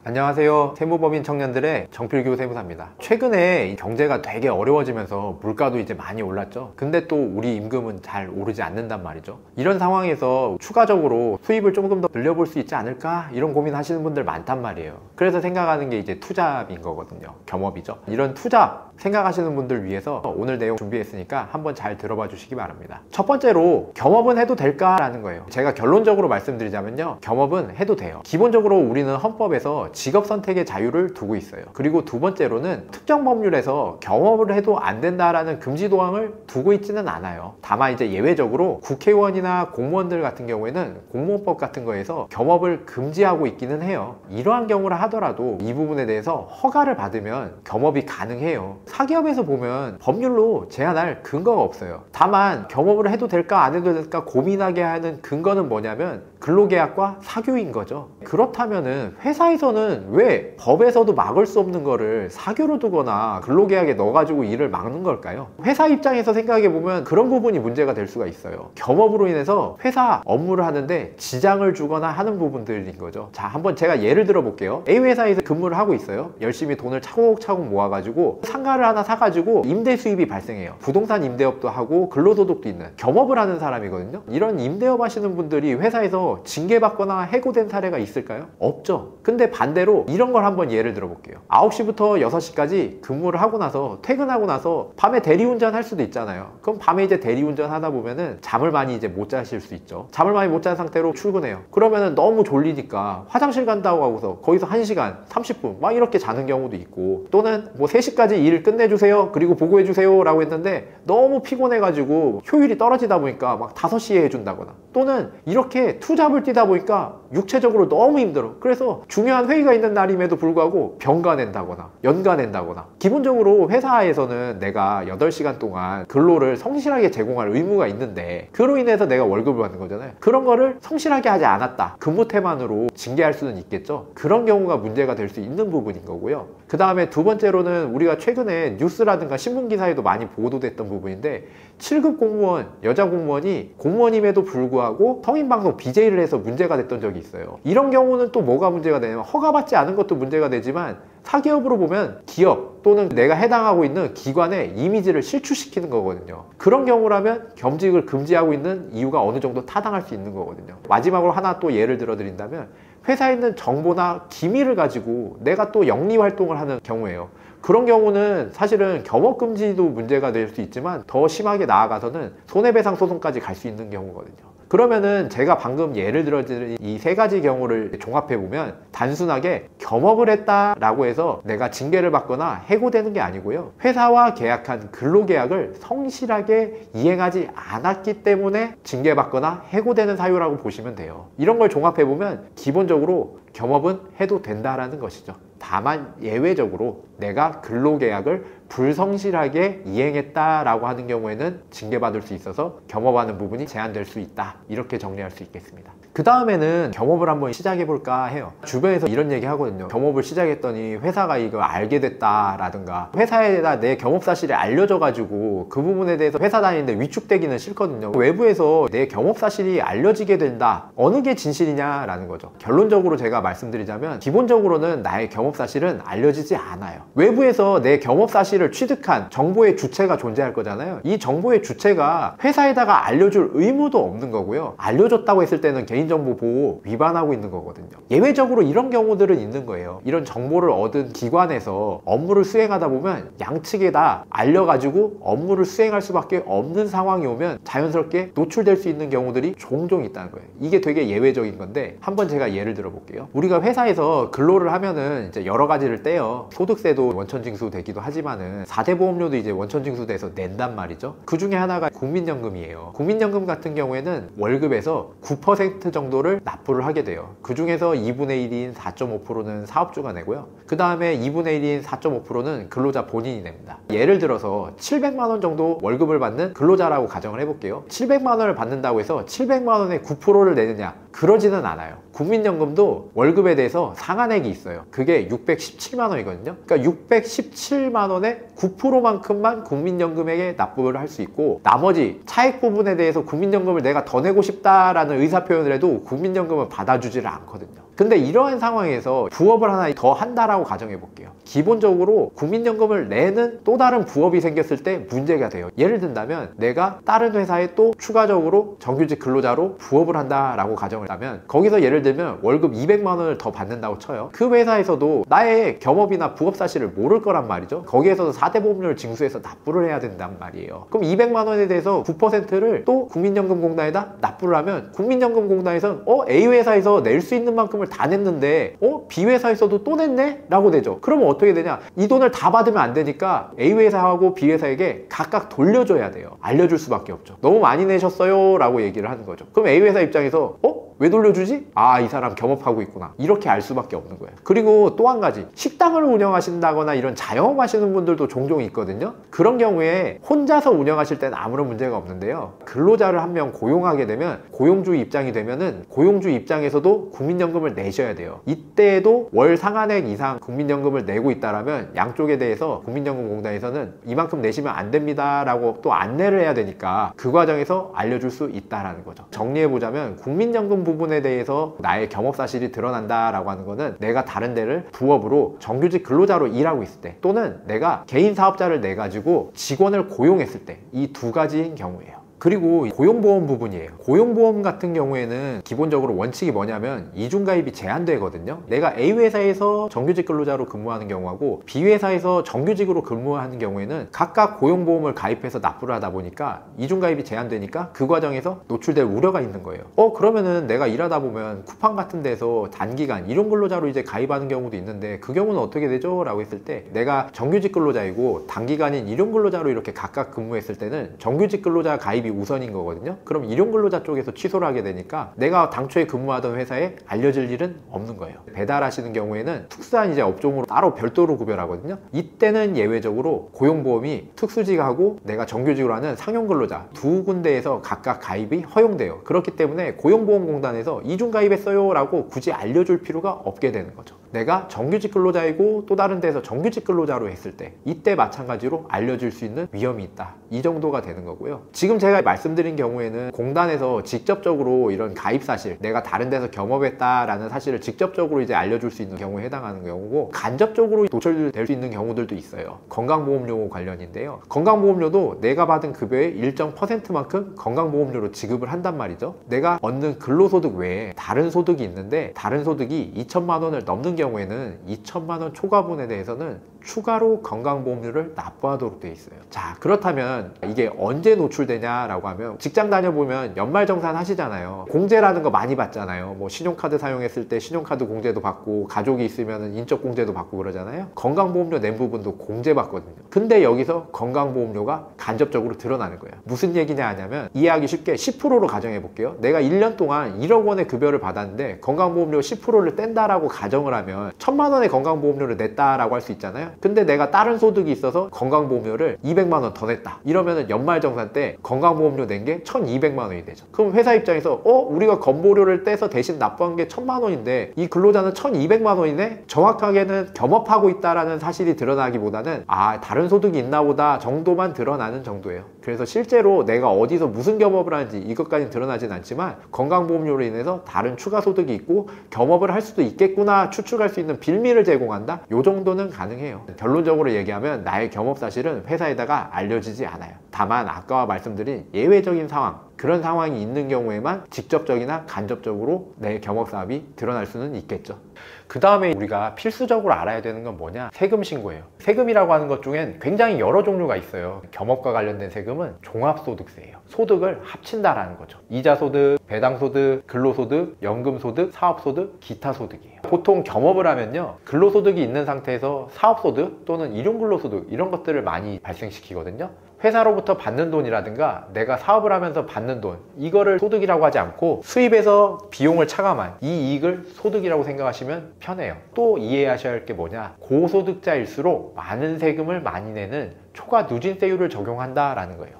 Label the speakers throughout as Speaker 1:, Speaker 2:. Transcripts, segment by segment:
Speaker 1: 안녕하세요. 세무법인 청년들의 정필규 세무사입니다. 최근에 경제가 되게 어려워지면서 물가도 이제 많이 올랐죠. 근데 또 우리 임금은 잘 오르지 않는단 말이죠. 이런 상황에서 추가적으로 수입을 조금 더 늘려볼 수 있지 않을까? 이런 고민 하시는 분들 많단 말이에요. 그래서 생각하는 게 이제 투잡인 거거든요. 겸업이죠. 이런 투잡 생각하시는 분들 위해서 오늘 내용 준비했으니까 한번 잘 들어봐 주시기 바랍니다. 첫 번째로 겸업은 해도 될까라는 거예요. 제가 결론적으로 말씀드리자면요, 겸업은 해도 돼요. 기본적으로 우리는 헌법에서 직업 선택의 자유를 두고 있어요. 그리고 두 번째로는 특정 법률에서 겸업을 해도 안 된다라는 금지 조항을 두고 있지는 않아요. 다만 이제 예외적으로 국회의원이나 공무원들 같은 경우에는 공무원법 같은 거에서 겸업을 금지하고 있기는 해요. 이러한 경우를 하더라도 이 부분에 대해서 허가를 받으면 겸업이 가능해요. 사기업에서 보면 법률로 제한할 근거가 없어요. 다만 겸업을 해도 될까 안 해도 될까 고민하게 하는 근거는 뭐냐면 근로계약과 사교인 거죠. 그렇다면은 회사에서는 왜 법에서도 막을 수 없는 거를 사교로 두거나 근로계약에 넣어가지고 일을 막는 걸까요? 회사 입장에서 생각해 보면 그런 부분이 문제가 될 수가 있어요. 겸업으로 인해서 회사 업무를 하는데 지장을 주거나 하는 부분들인 거죠. 자, 한번 제가 예를 들어 볼게요. A 회사에서 근무를 하고 있어요. 열심히 돈을 차곡차곡 모아가지고 상가를 하나 사가지고 임대 수입이 발생해요. 부동산 임대업도 하고 근로소득도 있는 겸업을 하는 사람이거든요. 이런 임대업 하시는 분들이 회사에서 징계받거나 해고된 사례가 있을까요? 없죠. 근데 반대로 이런 걸 한번 예를 들어 볼게요. 9시부터 6시까지 근무를 하고 나서 퇴근하고 나서 밤에 대리운전 할 수도 있잖아요. 그럼 밤에 이제 대리운전 하다 보면은 잠을 많이 이제 못 자실 수 있죠. 잠을 많이 못 잔 상태로 출근해요. 그러면은 너무 졸리니까 화장실 간다고 하고서 거기서 1시간 30분 막 이렇게 자는 경우도 있고, 또는 뭐 3시까지 일 끝내주세요 그리고 보고해주세요 라고 했는데 너무 피곤해가지고 효율이 떨어지다 보니까 막 5시에 해준다거나, 또는 이렇게 투잡을 뛰다 보니까 육체적으로 너무 힘들어. 그래서 중요한 회의가 있는 날임에도 불구하고 병가 낸다거나 연가 낸다거나. 기본적으로 회사에서는 내가 8시간 동안 근로를 성실하게 제공할 의무가 있는데 그로 인해서 내가 월급을 받는 거잖아요. 그런 거를 성실하게 하지 않았다, 근무 태만으로 징계할 수는 있겠죠. 그런 경우가 문제가 될 수 있는 부분인 거고요. 그 다음에 두 번째로는 우리가 최근에 뉴스라든가 신문기사에도 많이 보도됐던 부분인데, 7급 공무원, 여자 공무원이 공무원임에도 불구하고 성인방송 BJ를 해서 문제가 됐던 적이 있어요. 이런 경우는 또 뭐가 문제가 되냐면, 허가받지 않은 것도 문제가 되지만 사기업으로 보면 기업 또는 내가 해당하고 있는 기관의 이미지를 실추시키는 거거든요. 그런 경우라면 겸직을 금지하고 있는 이유가 어느 정도 타당할 수 있는 거거든요. 마지막으로 하나 또 예를 들어 드린다면, 회사에 있는 정보나 기밀을 가지고 내가 또 영리 활동을 하는 경우예요. 그런 경우는 사실은 겸업금지도 문제가 될 수 있지만 더 심하게 나아가서는 손해배상 소송까지 갈 수 있는 경우거든요. 그러면은 제가 방금 예를 들어드린 이 세 가지 경우를 종합해보면 단순하게 겸업을 했다라고 해서 내가 징계를 받거나 해고되는 게 아니고요, 회사와 계약한 근로계약을 성실하게 이행하지 않았기 때문에 징계받거나 해고되는 사유라고 보시면 돼요. 이런 걸 종합해보면 기본적으로 겸업은 해도 된다라는 것이죠. 다만 예외적으로 내가 근로계약을 불성실하게 이행했다라고 하는 경우에는 징계받을 수 있어서 겸업하는 부분이 제한될 수 있다, 이렇게 정리할 수 있겠습니다. 그 다음에는 겸업을 한번 시작해볼까 해요. 주변에서 이런 얘기 하거든요. 겸업을 시작했더니 회사가 이걸 알게 됐다라든가, 회사에다 내 겸업 사실이 알려져가지고 그 부분에 대해서 회사 다니는데 위축되기는 싫거든요. 외부에서 내 겸업 사실이 알려지게 된다, 어느 게 진실이냐라는 거죠. 결론적으로 제가 말씀드리자면, 기본적으로는 나의 겸업 사실은 알려지지 않아요. 외부에서 내 겸업 사실을 취득한 정보의 주체가 존재할 거잖아요. 이 정보의 주체가 회사에다가 알려줄 의무도 없는 거고요, 알려줬다고 했을 때는 개인정보 보호 위반하고 있는 거거든요. 예외적으로 이런 경우들은 있는 거예요. 이런 정보를 얻은 기관에서 업무를 수행하다 보면 양측에 다 알려가지고 업무를 수행할 수밖에 없는 상황이 오면 자연스럽게 노출될 수 있는 경우들이 종종 있다는 거예요. 이게 되게 예외적인 건데, 한번 제가 예를 들어 볼게요. 우리가 회사에서 근로를 하면은 이제 여러 가지를 떼요. 소득세도 원천징수 되기도 하지만은 4대 보험료도 이제 원천징수돼서 낸단 말이죠. 그 중에 하나가 국민연금이에요. 국민연금 같은 경우에는 월급에서 9% 정도를 납부를 하게 돼요. 그 중에서 2분의 1인 4.5%는 사업주가 내고요, 그 다음에 2분의 1인 4.5%는 근로자 본인이 냅니다. 예를 들어서 700만 원 정도 월급을 받는 근로자라고 가정을 해볼게요. 700만 원을 받는다고 해서 700만 원의 9%를 내느냐? 그러지는 않아요. 국민연금도 월급에 대해서 상한액이 있어요. 그게 617만 원이거든요. 그러니까 617만 원의 9%만큼만 국민연금에게 납부를 할 수 있고, 나머지 차액 부분에 대해서 국민연금을 내가 더 내고 싶다라는 의사표현을 해도 국민연금은 받아주지를 않거든요. 근데 이러한 상황에서 부업을 하나 더 한다라고 가정해 볼게요. 기본적으로 국민연금을 내는 또 다른 부업이 생겼을 때 문제가 돼요. 예를 든다면 내가 다른 회사에 또 추가적으로 정규직 근로자로 부업을 한다라고 가정을 하면, 거기서 예를 들면 월급 200만 원을 더 받는다고 쳐요. 그 회사에서도 나의 겸업이나 부업 사실을 모를 거란 말이죠. 거기에서도 4대 보험료를 징수해서 납부를 해야 된단 말이에요. 그럼 200만 원에 대해서 9%를 또 국민연금공단에다 납부를 하면 국민연금공단에서는 A 회사에서 낼 수 있는 만큼을 다 냈는데 B 회사에서도 또 냈네? 라고 되죠. 그러면 어떻게 되냐? 이 돈을 다 받으면 안 되니까 A 회사하고 B 회사에게 각각 돌려줘야 돼요. 알려줄 수밖에 없죠. 너무 많이 내셨어요 라고 얘기를 하는 거죠. 그럼 A 회사 입장에서 왜 돌려주지? 아, 이 사람 겸업하고 있구나. 이렇게 알 수밖에 없는 거예요. 그리고 또 한 가지, 식당을 운영하신다거나 이런 자영업 하시는 분들도 종종 있거든요. 그런 경우에 혼자서 운영하실 때는 아무런 문제가 없는데요, 근로자를 한 명 고용하게 되면, 고용주 입장이 되면은 고용주 입장에서도 국민연금을 내셔야 돼요. 이때에도 월 상한액 이상 국민연금을 내고 있다라면 양쪽에 대해서 국민연금공단에서는 이만큼 내시면 안 됩니다 라고 또 안내를 해야 되니까 그 과정에서 알려줄 수 있다라는 거죠. 정리해보자면 국민연금 부분에 대해서 나의 겸업 사실이 드러난다라고 하는 거는 내가 다른 데를 부업으로 정규직 근로자로 일하고 있을 때, 또는 내가 개인 사업자를 내 가지고 직원을 고용했을 때, 이 두 가지인 경우예요. 그리고 고용보험 부분이에요. 고용보험 같은 경우에는 기본적으로 원칙이 뭐냐면 이중가입이 제한되거든요. 내가 A 회사에서 정규직 근로자로 근무하는 경우하고 B 회사에서 정규직으로 근무하는 경우에는 각각 고용보험을 가입해서 납부를 하다 보니까 이중가입이 제한되니까 그 과정에서 노출될 우려가 있는 거예요. 그러면은 내가 일하다 보면 쿠팡 같은 데서 단기간 일용근로자로 이제 가입하는 경우도 있는데 그 경우는 어떻게 되죠? 라고 했을 때, 내가 정규직 근로자이고 단기간인 일용근로자로 이렇게 각각 근무했을 때는 정규직 근로자 가입이 우선인 거거든요. 그럼 일용근로자 쪽에서 취소를 하게 되니까 내가 당초에 근무하던 회사에 알려질 일은 없는 거예요. 배달하시는 경우에는 특수한 이제 업종으로 따로 별도로 구별하거든요. 이때는 예외적으로 고용보험이 특수직하고 내가 정규직으로 하는 상용근로자 두 군데에서 각각 가입이 허용돼요. 그렇기 때문에 고용보험공단에서 이중가입했어요 라고 굳이 알려줄 필요가 없게 되는 거죠. 내가 정규직 근로자이고 또 다른 데서 정규직 근로자로 했을 때 이때 마찬가지로 알려줄 수 있는 위험이 있다, 이 정도가 되는 거고요. 지금 제가 말씀드린 경우에는 공단에서 직접적으로 이런 가입 사실, 내가 다른 데서 겸업했다라는 사실을 직접적으로 이제 알려줄 수 있는 경우에 해당하는 경우고, 간접적으로 노출될 수 있는 경우들도 있어요. 건강보험료 관련인데요, 건강보험료도 내가 받은 급여의 일정 %만큼 건강보험료로 지급을 한단 말이죠. 내가 얻는 근로소득 외에 다른 소득이 있는데, 다른 소득이 2천만 원을 넘는 경우에는 2천만 원 초과분에 대해서는 추가로 건강보험료를 납부하도록 되어 있어요. 자, 그렇다면 이게 언제 노출되냐라고 하면, 직장 다녀보면 연말정산 하시잖아요. 공제라는 거 많이 받잖아요. 뭐 신용카드 사용했을 때 신용카드 공제도 받고, 가족이 있으면 인적공제도 받고 그러잖아요. 건강보험료 낸 부분도 공제받거든요. 근데 여기서 건강보험료가 간접적으로 드러나는 거예요. 무슨 얘기냐 하냐면, 이해하기 쉽게 10%로 가정해 볼게요. 내가 1년 동안 1억 원의 급여를 받았는데 건강보험료 10%를 뗀다라고 가정을 하면 1,000만 원의 건강보험료를 냈다라고 할 수 있잖아요. 근데 내가 다른 소득이 있어서 건강보험료를 200만 원 더 냈다. 이러면은 연말정산 때 건강보험료 낸 게 1,200만 원이 되죠. 그럼 회사 입장에서 우리가 건보료를 떼서 대신 납부한 게 1,000만 원인데 이 근로자는 1,200만 원이네? 정확하게는 겸업하고 있다라는 사실이 드러나기보다는 다른 소득이 있나 보다 정도만 드러나는 정도예요. 그래서 실제로 내가 어디서 무슨 겸업을 하는지 이것까지는 드러나진 않지만, 건강보험료로 인해서 다른 추가 소득이 있고 겸업을 할 수도 있겠구나 추측할 수 있는 빌미를 제공한다? 요 정도는 가능해요. 결론적으로 얘기하면 나의 겸업 사실은 회사에다가 알려지지 않아요. 다만 아까 말씀드린 예외적인 상황, 그런 상황이 있는 경우에만 직접적이나 간접적으로 내 겸업 사업이 드러날 수는 있겠죠. 그 다음에 우리가 필수적으로 알아야 되는 건 뭐냐? 세금 신고예요. 세금이라고 하는 것 중엔 굉장히 여러 종류가 있어요. 겸업과 관련된 세금은 종합소득세예요. 소득을 합친다라는 거죠. 이자소득, 배당소득, 근로소득, 연금소득, 사업소득, 기타소득이에요. 보통 겸업을 하면요, 근로소득이 있는 상태에서 사업소득 또는 일용근로소득 이런 것들을 많이 발생시키거든요. 회사로부터 받는 돈이라든가 내가 사업을 하면서 받는 돈, 이거를 소득이라고 하지 않고 수입에서 비용을 차감한 이 이익을 소득이라고 생각하시면 편해요. 또 이해하셔야 할 게 뭐냐, 고소득자일수록 많은 세금을 많이 내는 초과 누진세율을 적용한다라는 거예요.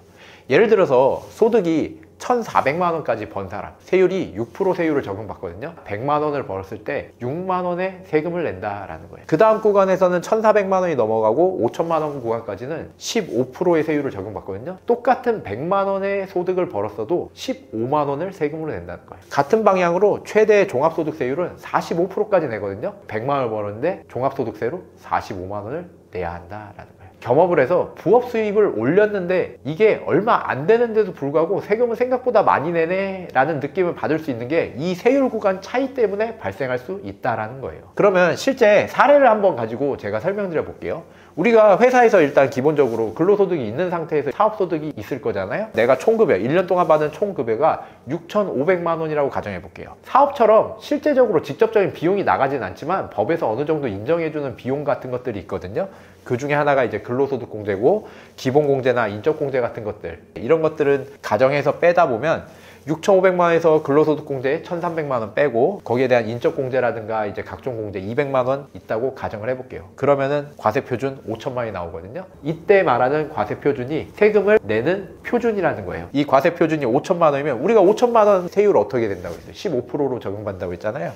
Speaker 1: 예를 들어서 소득이 1,400만 원까지 번 사람, 세율이 6% 세율을 적용받거든요. 100만 원을 벌었을 때 6만 원의 세금을 낸다라는 거예요. 그 다음 구간에서는 1,400만 원이 넘어가고 5천만 원 구간까지는 15%의 세율을 적용받거든요. 똑같은 100만 원의 소득을 벌었어도 15만 원을 세금으로 낸다는 거예요. 같은 방향으로 최대 종합소득세율은 45%까지 내거든요. 100만 원을 벌었는데 종합소득세로 45만 원을 내야 한다라는 거예요. 겸업을 해서 부업 수입을 올렸는데 이게 얼마 안 되는데도 불구하고 세금을 생각보다 많이 내네 라는 느낌을 받을 수 있는 게 이 세율 구간 차이 때문에 발생할 수 있다라는 거예요. 그러면 실제 사례를 한번 가지고 제가 설명드려 볼게요. 우리가 회사에서 일단 기본적으로 근로소득이 있는 상태에서 사업소득이 있을 거잖아요. 내가 총급여, 1년 동안 받은 총급여가 6,500만 원이라고 가정해 볼게요. 사업처럼 실제적으로 직접적인 비용이 나가진 않지만 법에서 어느 정도 인정해주는 비용 같은 것들이 있거든요. 그 중에 하나가 이제 근로소득공제고, 기본공제나 인적공제 같은 것들, 이런 것들은 가정에서 빼다 보면 6,500만 원에서 근로소득공제 1,300만 원 빼고 거기에 대한 인적공제라든가 이제 각종 공제 200만 원 있다고 가정을 해볼게요. 그러면은 과세표준 5천만 원이 나오거든요. 이때 말하는 과세표준이 세금을 내는 표준이라는 거예요. 이 과세표준이 5천만 원이면 우리가 5천만 원 세율 어떻게 된다고 했어요? 15%로 적용받는다고 했잖아요.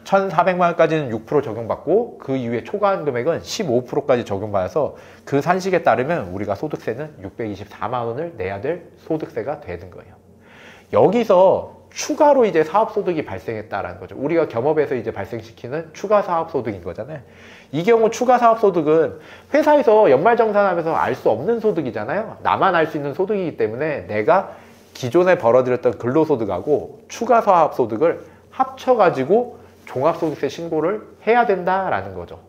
Speaker 1: 1,400만 원까지는 6% 적용받고 그 이후에 초과한 금액은 15%까지 적용받아서 그 산식에 따르면 우리가 소득세는 624만 원을 내야 될 소득세가 되는 거예요. 여기서 추가로 이제 사업소득이 발생했다라는 거죠. 우리가 겸업에서 이제 발생시키는 추가 사업소득인 거잖아요. 이 경우 추가 사업소득은 회사에서 연말정산하면서 알 수 없는 소득이잖아요. 나만 알 수 있는 소득이기 때문에 내가 기존에 벌어들였던 근로소득하고 추가 사업소득을 합쳐가지고 종합소득세 신고를 해야 된다라는 거죠.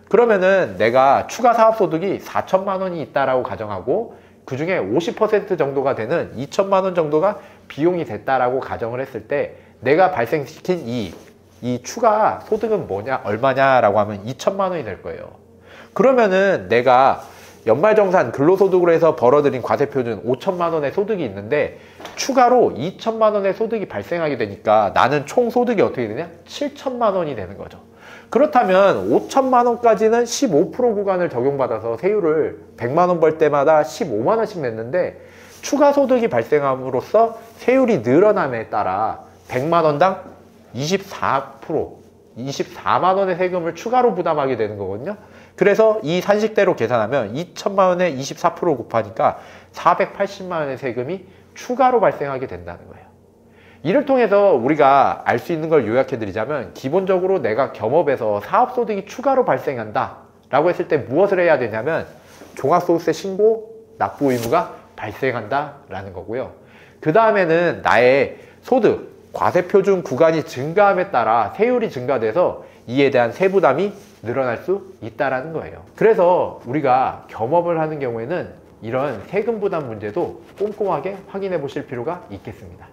Speaker 1: 그러면은 내가 추가 사업소득이 4천만 원이 있다라고 가정하고 그 중에 50% 정도가 되는 2천만 원 정도가 비용이 됐다라고 가정을 했을 때 내가 발생시킨 이 추가 소득은 뭐냐, 얼마냐라고 하면 2천만 원이 될 거예요. 그러면은 내가 연말정산 근로소득으로 해서 벌어들인 과세표준 5천만 원의 소득이 있는데 추가로 2천만 원의 소득이 발생하게 되니까 나는 총 소득이 어떻게 되냐? 7천만 원이 되는 거죠. 그렇다면 5천만 원까지는 15% 구간을 적용받아서 세율을 100만 원 벌 때마다 15만 원씩 냈는데 추가 소득이 발생함으로써 세율이 늘어남에 따라 100만 원당 24만 원의 세금을 추가로 부담하게 되는 거거든요. 그래서 이 산식대로 계산하면 2천만 원에 24% 곱하니까 480만 원의 세금이 추가로 발생하게 된다는 거예요. 이를 통해서 우리가 알 수 있는 걸 요약해 드리자면 기본적으로 내가 겸업에서 사업소득이 추가로 발생한다 라고 했을 때 무엇을 해야 되냐면 종합소득세 신고 납부 의무가 발생한다 라는 거고요. 그 다음에는 나의 소득, 과세표준 구간이 증가함에 따라 세율이 증가돼서 이에 대한 세부담이 늘어날 수 있다는 거예요. 그래서 우리가 겸업을 하는 경우에는 이런 세금 부담 문제도 꼼꼼하게 확인해 보실 필요가 있겠습니다.